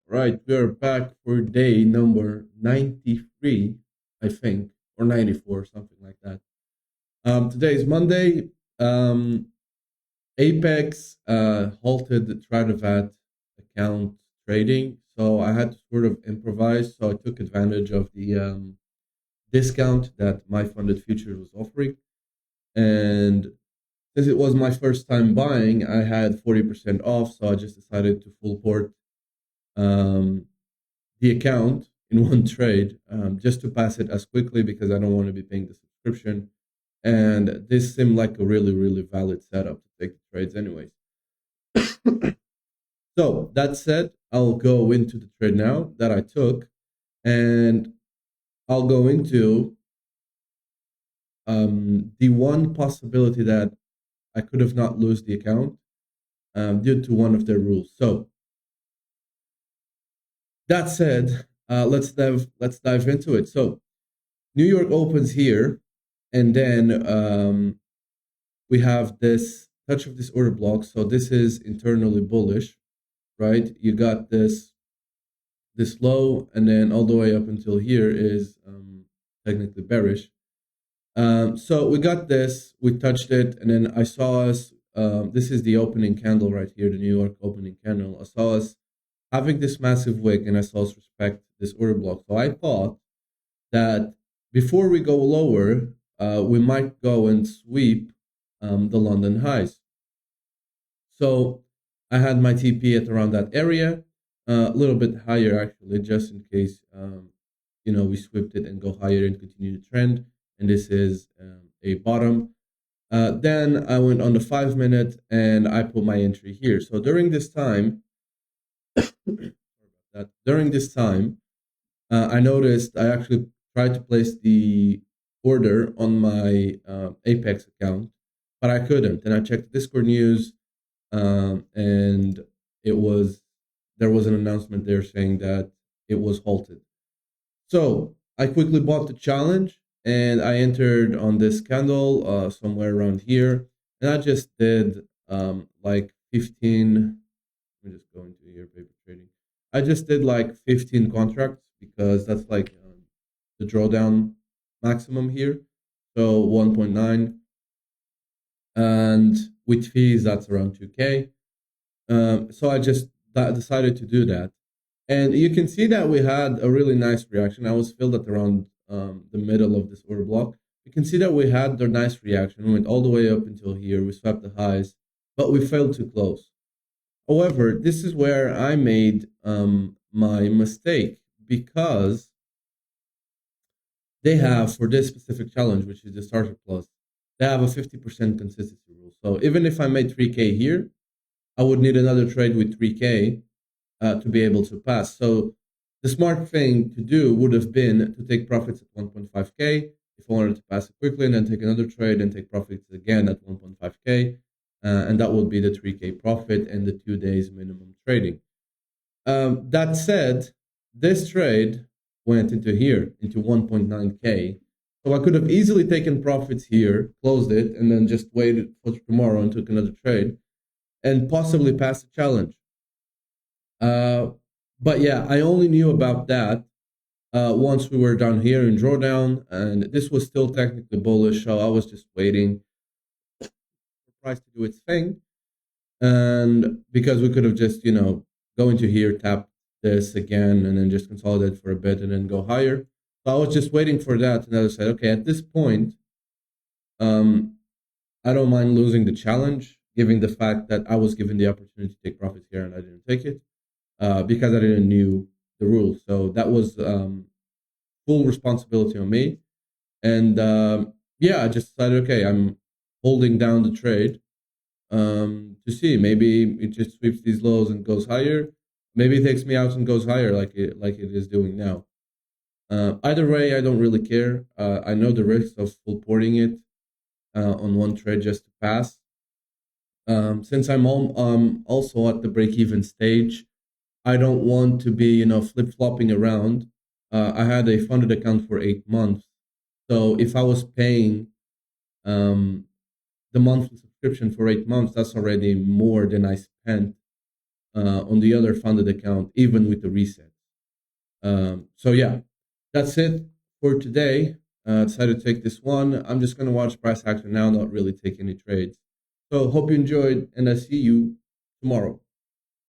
Right, we are back for day number 93, I think, or 94, something like that. Today is Monday. Um, Apex halted the Tradavat account trading, so I had to sort of improvise. So I took advantage of the discount that my funded futures was offering. And since it was my first time buying, I had 40% off, so I just decided to full port um, the account in one trade just to pass it as quickly because I don't want to be paying the subscription. And this seemed like a really, really valid setup to take the trades, anyways. So that said, I'll go into the trade now that I took, and I'll go into the one possibility that I could have not lose the account due to one of their rules. So that said, let's dive into it. So New York opens here, and then we have this touch of this order block. So this is internally bullish, right? You got this low, and then all the way up until here is technically bearish. So we got this, we touched it, and then I saw us. This is the opening candle right here, the New York opening candle. I saw us having this massive wick, and I saw us respect this order block. So I thought that before we go lower, we might go and sweep the London highs. So I had my TP at around that area, a little bit higher actually, just in case we swept it and go higher and continue the trend. And this is a bottom. Then I went on the 5 minute and I put my entry here. So during this time, I noticed I actually tried to place the order on my Apex account, but I couldn't. And I checked Discord news, and it was there was an announcement there saying that it was halted. So I quickly bought the challenge and I entered on this candle somewhere around here, and I just did like 15. Let me just go into here, paper trading. I just did like 15 contracts because that's like the drawdown maximum here. So 1.9, and with fees that's around 2K. So I just decided to do that. And you can see that we had a really nice reaction. I was filled at around the middle of this order block. You can see that we had a nice reaction. We went all the way up until here. We swept the highs, but we failed to close. However, this is where I made my mistake because they have, for this specific challenge, which is the starter plus, they have a 50% consistency rule. So even if I made 3K here, I would need another trade with 3K to be able to pass. So the smart thing to do would have been to take profits at 1.5K if I wanted to pass it quickly, and then take another trade and take profits again at 1.5K. And that would be the 3K profit and the 2 days minimum trading. That said, this trade went into here, into 1.9K. So I could have easily taken profits here, closed it, and then just waited for tomorrow and took another trade and possibly passed the challenge. But yeah, I only knew about that once we were down here in drawdown, and this was still technically bullish, so I was just waiting for price to do its thing. And because we could have just, go into here, tap this again, and then just consolidate for a bit and then go higher. So I was just waiting for that, and I said, okay, at this point, I don't mind losing the challenge, given the fact that I was given the opportunity to take profits here and I didn't take it because I didn't knew the rules. So that was full responsibility on me. And yeah, I just decided, okay, I'm holding down the trade to see. Maybe it just sweeps these lows and goes higher. Maybe it takes me out and goes higher like it is doing now. Either way, I don't really care. I know the risks of full porting it on one trade just to pass. Since I'm also at the break-even stage, I don't want to be, flip-flopping around. I had a funded account for 8 months. So if I was paying the monthly subscription for 8 months, that's already more than I spent on the other funded account, even with the reset. So yeah, that's it for today. Decided to take this one. I'm just gonna watch price action now, not really take any trades. So hope you enjoyed, and I see you tomorrow.